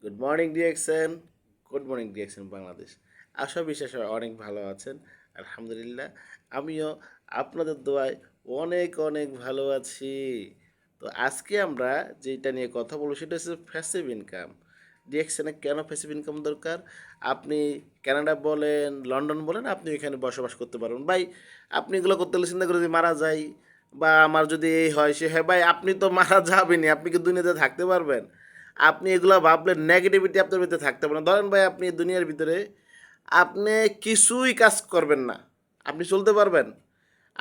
Good morning DXN. Good morning DXN Bangladesh. আশা বিশ্বাস অনেক ভালো আছেন। আলহামদুলিল্লাহ, আমিও আপনাদের দোয়ায় অনেক অনেক ভালো আছি। তো আজকে আমরা যেটা নিয়ে কথা বলবো সেটা হচ্ছে প্যাসিভ ইনকাম। ডিএক্সএনে কেন প্যাসিভ ইনকাম দরকার? আপনি কানাডা বলেন, লন্ডন বলেন, আপনি এখানে বসবাস করতে পারবেন ভাই। আপনি এগুলো করতে হলে চিন্তা করে যদি মারা যাই বা আমার যদি এই হয় সে হয়, ভাই আপনি তো মারা যাবেনই, আপনি কি দুনিয়াতে থাকতে পারবেন? আপনি এগুলো ভাবলে নেগেটিভিটি আপনার ভিতরে থাকতে পারে না। ধরেন ভাই, আপনি দুনিয়ার ভিতরে আপনি কিছুই কাজ করবেন না, আপনি চলতে পারবেন?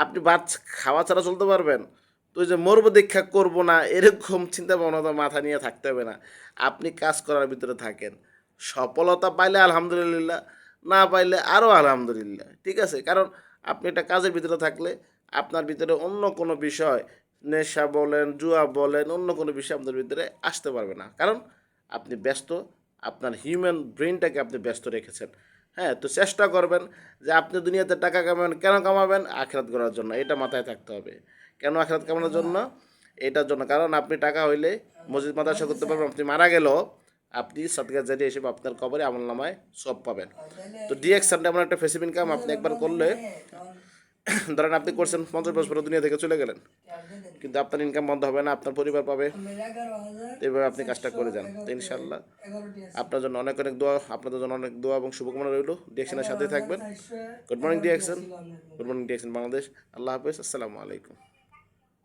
আপনি ভাত খাওয়া ছাড়া চলতে পারবেন? তো ওই যে মরবো দীক্ষা করবো না এরকম চিন্তা ভাবনা তো মাথা নিয়ে থাকতে হবে না। আপনি কাজ করার ভিতরে থাকেন, সফলতা পাইলে আলহামদুলিল্লাহ, না পাইলে আরও আলহামদুলিল্লাহ, ঠিক আছে? কারণ আপনি একটা কাজের ভিতরে থাকলে আপনার ভিতরে অন্য কোনো বিষয়, নেশা বলেন, জুয়া বলেন, অন্য কোনো বিষয় আপনার ভিতরে আসতে পারবে না। কারণ আপনি ব্যস্ত, আপনার হিউম্যান ব্রেনটাকে আপনি ব্যস্ত রেখেছেন। হ্যাঁ, তো চেষ্টা করবেন যে আপনি দুনিয়াতে টাকা কামাবেন, কেন কামাবেন? আখিরাত করার জন্য, এটা মাথায় থাকতে হবে। কেন আখিরাত কামানোর জন্য? এটার জন্য, কারণ আপনি টাকা হইলে মসজিদ মাদ্রাসা করতে পারবেন, আপনি মারা গেলেও আপনি সাদকা জারিয়া হিসেবে আপনার কবরে আমলনামায় সব পাবেন। তো ডিএক্সানটা এমন একটা ফেসিভ ইনকাম, আপনি একবার করলে ধরেন আপনি করছেন 50 বছর পরে দুনিয়া থেকে চলে গেলেন, কিন্তু আপনার ইনকাম বন্ধ হবে না, আপনার পরিবার পাবে। তো এইভাবে আপনি কাজটা করে যান, তো ইনশাল্লাহ আপনার জন্য অনেক অনেক দোয়া, আপনাদের জন্য অনেক দোয়া এবং শুভকামনা রইল। ডিএকশনের সাথেই থাকবেন। Good morning ডিএকশন। Good morning ডিএকশন Bangladesh. আল্লাহ হাফেজ, আসসালামু আলাইকুম।